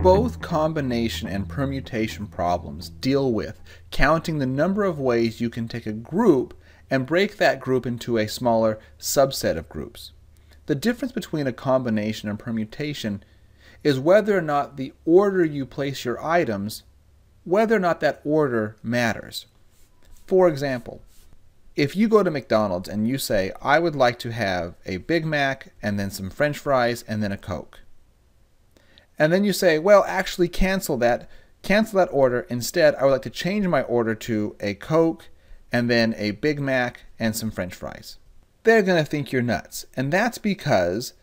Both combination and permutation problems deal with counting the number of ways you can take a group and break that group into a smaller subset of groups. The difference between a combination and permutation is whether or not the order you place your items, whether or not that order matters. For example, if you go to McDonald's and you say, I would like to have a Big Mac and then some French fries and then a Coke. And then you say, well, actually cancel that order. Instead, I would like to change my order to a Coke and then a Big Mac and some French fries. They're going to think you're nuts. And that's because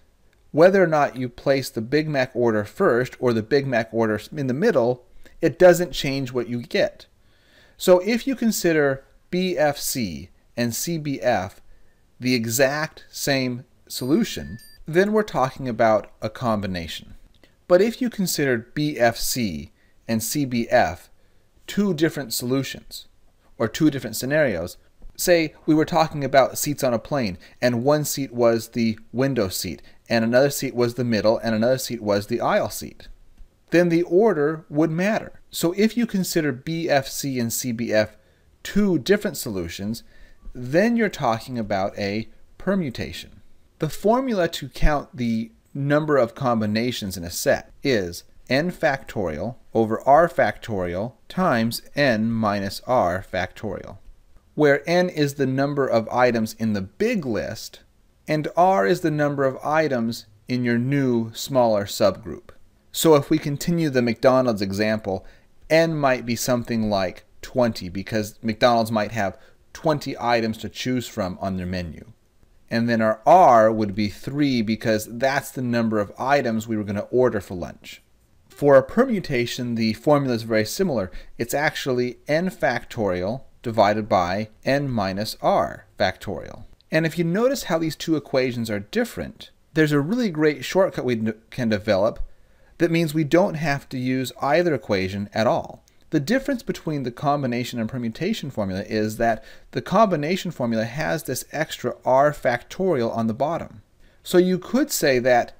whether or not you place the Big Mac order first or the Big Mac order in the middle, it doesn't change what you get. So if you consider BFC and CBF the exact same solution, then we're talking about a combination. But if you considered BFC and CBF two different solutions or two different scenarios, say we were talking about seats on a plane and one seat was the window seat and another seat was the middle and another seat was the aisle seat, then the order would matter. So if you consider BFC and CBF two different solutions, then you're talking about a permutation. The formula to count the number of combinations in a set is n factorial over r factorial times n minus r factorial, where n is the number of items in the big list and r is the number of items in your new smaller subgroup. So if we continue the McDonald's example, n might be something like 20 because McDonald's might have 20 items to choose from on their menu. And then our R would be 3 because that's the number of items we were going to order for lunch. For a permutation, the formula is very similar. It's actually n factorial divided by n minus r factorial. And if you notice how these two equations are different, there's a really great shortcut we can develop that means we don't have to use either equation at all. The difference between the combination and permutation formula is that the combination formula has this extra r factorial on the bottom. So you could say that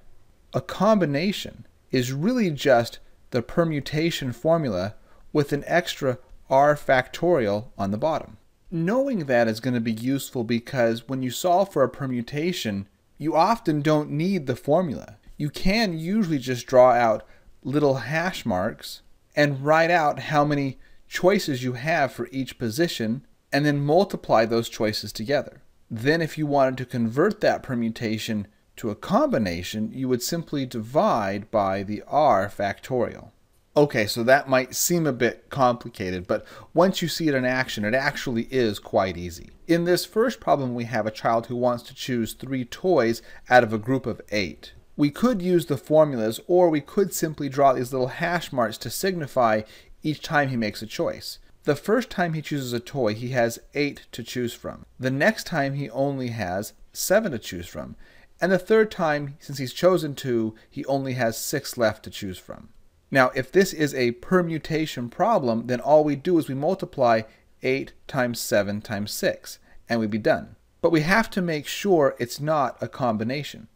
a combination is really just the permutation formula with an extra r factorial on the bottom. Knowing that is going to be useful because when you solve for a permutation, you often don't need the formula. You can usually just draw out little hash marks and write out how many choices you have for each position and then multiply those choices together. Then if you wanted to convert that permutation to a combination, you would simply divide by the r factorial. Okay, so that might seem a bit complicated, but once you see it in action, it actually is quite easy. In this first problem, we have a child who wants to choose 3 toys out of a group of 8. We could use the formulas, or we could simply draw these little hash marks to signify each time he makes a choice. The first time he chooses a toy, he has 8 to choose from. The next time he only has 7 to choose from. And the third time, since he's chosen 2, he only has 6 left to choose from. Now, if this is a permutation problem, then all we do is we multiply 8 times 7 times 6, and we'd be done. But we have to make sure it's not a combination.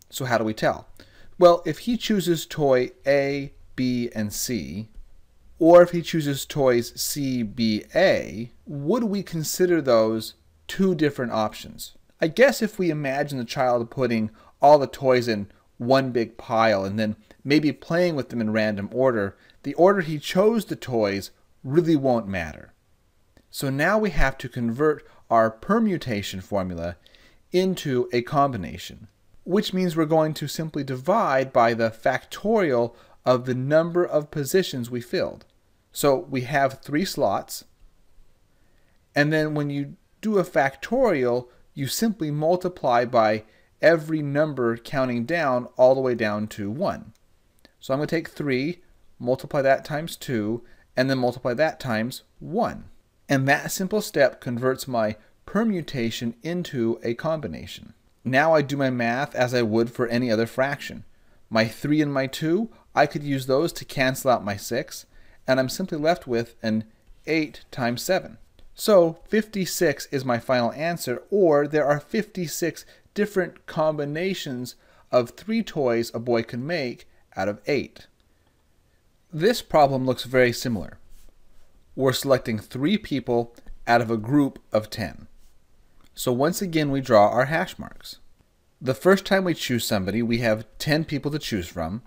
So how do we tell? Well, if he chooses toy A, B, and C, or if he chooses toys C, B, A, would we consider those 2 different options? I guess if we imagine the child putting all the toys in one big pile and then maybe playing with them in random order, the order he chose the toys really won't matter. So now we have to convert our permutation formula into a combination, which means we're going to simply divide by the factorial of the number of positions we filled. So we have 3 slots, and then when you do a factorial, you simply multiply by every number counting down all the way down to 1. So I'm going to take 3, multiply that times 2, and then multiply that times 1. And that simple step converts my permutation into a combination. Now I do my math as I would for any other fraction. My 3 and my 2, I could use those to cancel out my 6, and I'm simply left with an 8 times 7. So 56 is my final answer, or there are 56 different combinations of 3 toys a boy can make out of 8. This problem looks very similar. We're selecting 3 people out of a group of 10. So once again, we draw our hash marks. The first time we choose somebody, we have 10 people to choose from,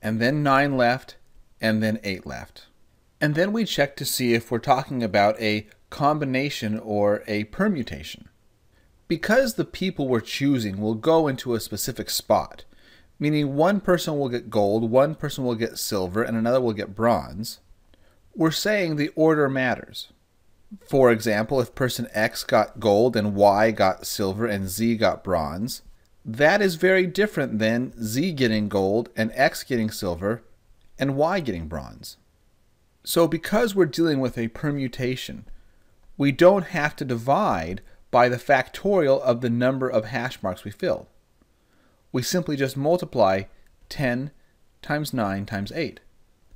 and then 9 left, and then 8 left. And then we check to see if we're talking about a combination or a permutation. Because the people we're choosing will go into a specific spot, meaning one person will get gold, one person will get silver, and another will get bronze, we're saying the order matters. For example, if person X got gold and Y got silver and Z got bronze, that is very different than Z getting gold and X getting silver and Y getting bronze. So because we're dealing with a permutation, we don't have to divide by the factorial of the number of hash marks we filled. We simply just multiply 10 times 9 times 8,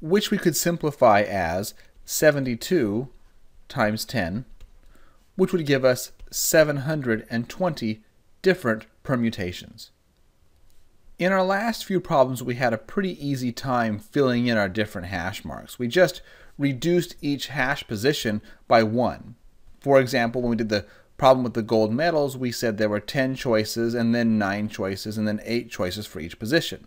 which we could simplify as 72 times 10, which would give us 720 different permutations. In our last few problems, we had a pretty easy time filling in our different hash marks. We just reduced each hash position by 1. For example, when we did the problem with the gold medals, we said there were 10 choices and then 9 choices and then 8 choices for each position.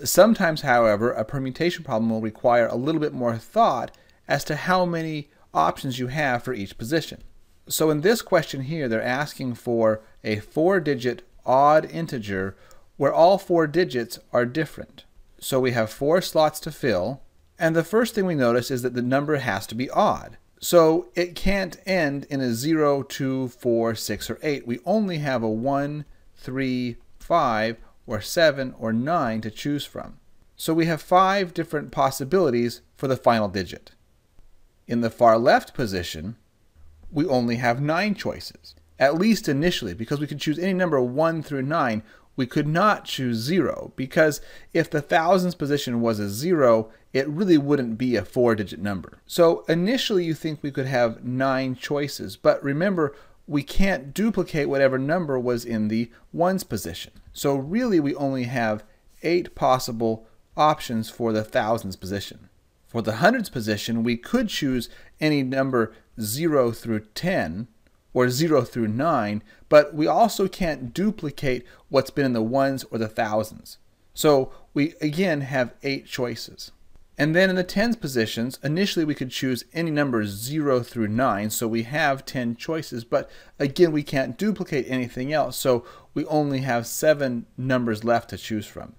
Sometimes, however, a permutation problem will require a little bit more thought as to how many options you have for each position. So in this question here, they're asking for a 4-digit odd integer where all 4 digits are different. So we have 4 slots to fill, and the first thing we notice is that the number has to be odd. So it can't end in a 0, 2, 4, 6, or 8. We only have a 1, 3, 5, or 7, or 9 to choose from. So we have 5 different possibilities for the final digit. In the far left position, we only have 9 choices, at least initially, because we could choose any number 1 through 9. We could not choose 0, because if the thousands position was a 0, it really wouldn't be a 4-digit number. So initially you think we could have 9 choices, but remember, we can't duplicate whatever number was in the ones position. So really we only have 8 possible options for the thousands position. For the hundreds position, we could choose any number 0 through 10 or 0 through 9, but we also can't duplicate what's been in the ones or the thousands. So we again have 8 choices. And then in the tens positions, initially we could choose any numbers 0 through 9, so we have 10 choices, but again we can't duplicate anything else, so we only have 7 numbers left to choose from.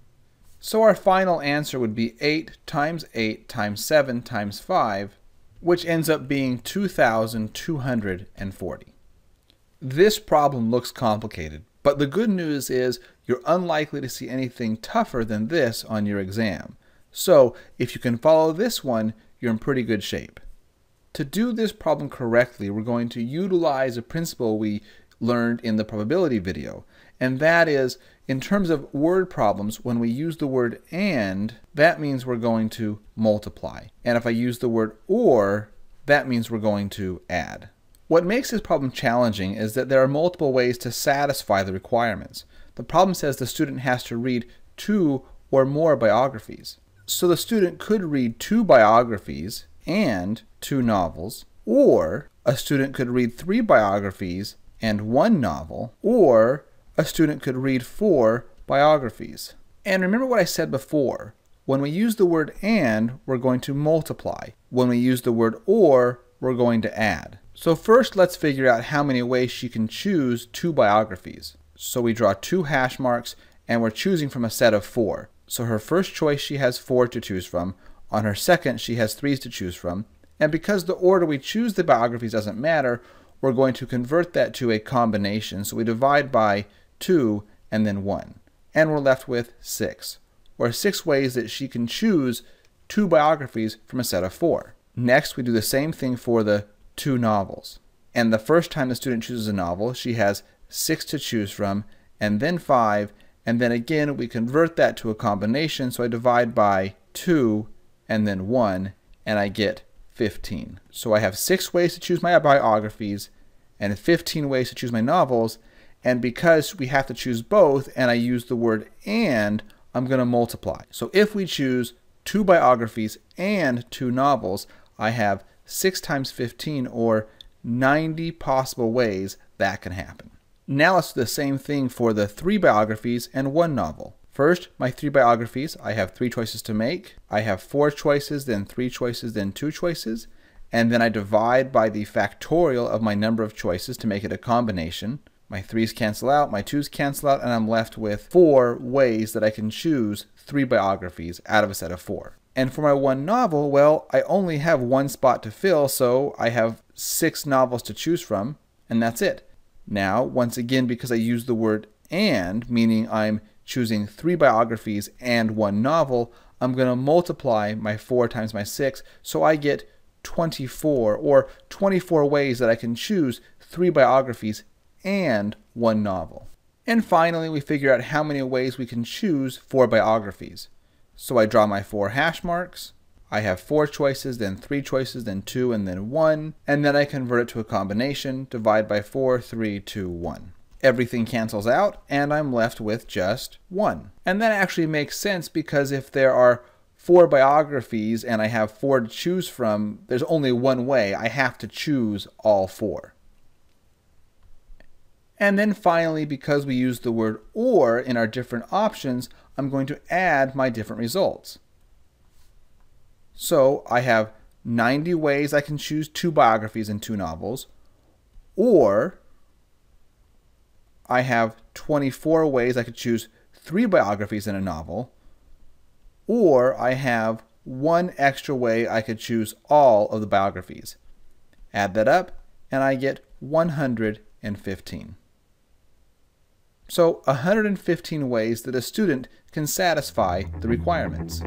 So our final answer would be 8 times 8 times 7 times 5, which ends up being 2,240. This problem looks complicated, but the good news is you're unlikely to see anything tougher than this on your exam. So if you can follow this one, you're in pretty good shape. To do this problem correctly, we're going to utilize a principle we learned in the probability video, and that is, in terms of word problems, when we use the word and, that means we're going to multiply. And if I use the word or, that means we're going to add. What makes this problem challenging is that there are multiple ways to satisfy the requirements. The problem says the student has to read 2 or more biographies. So the student could read 2 biographies and 2 novels, or a student could read 3 biographies and 1 novel, or a student could read 4 biographies. And remember what I said before. When we use the word and, we're going to multiply. When we use the word or, we're going to add. So first let's figure out how many ways she can choose 2 biographies. So we draw 2 hash marks and we're choosing from a set of 4. So her first choice she has 4 to choose from. On her second she has 3 to choose from. And because the order we choose the biographies doesn't matter, we're going to convert that to a combination. So we divide by 2 and then 1. And we're left with 6, or 6 ways that she can choose 2 biographies from a set of 4. Next, we do the same thing for the 2 novels. And the first time the student chooses a novel, she has 6 to choose from, and then 5, and then again we convert that to a combination, so I divide by 2 and then 1, and I get 15. So I have 6 ways to choose my biographies, and 15 ways to choose my novels, and because we have to choose both, and I use the word and, I'm going to multiply. So if we choose 2 biographies and 2 novels, I have 6 times 15, or 90 possible ways that can happen. Now let's do the same thing for the 3 biographies and 1 novel. First, my 3 biographies, I have 3 choices to make. I have 4 choices, then 3 choices, then 2 choices. And then I divide by the factorial of my number of choices to make it a combination. My 3's cancel out, my 2's cancel out, and I'm left with 4 ways that I can choose 3 biographies out of a set of 4. And for my 1 novel, well, I only have 1 spot to fill, so I have 6 novels to choose from, and that's it. Now, once again, because I use the word and, meaning I'm choosing 3 biographies and 1 novel, I'm going to multiply my 4 times my 6, so I get 24, or 24 ways that I can choose 3 biographies and 1 novel. And finally, we figure out how many ways we can choose 4 biographies. So I draw my 4 hash marks. I have 4 choices, then 3 choices, then 2, and then 1. And then I convert it to a combination, divide by 4, 3, 2, 1. Everything cancels out, and I'm left with just 1. And that actually makes sense, because if there are 4 biographies and I have 4 to choose from, there's only one way. I have to choose all 4. And then finally, because we use the word or in our different options, I'm going to add my different results. So I have 90 ways I can choose 2 biographies and 2 novels, or I have 24 ways I could choose 3 biographies and a novel, or I have 1 extra way I could choose all of the biographies. Add that up, and I get 115. So 115 ways that a student can satisfy the requirements.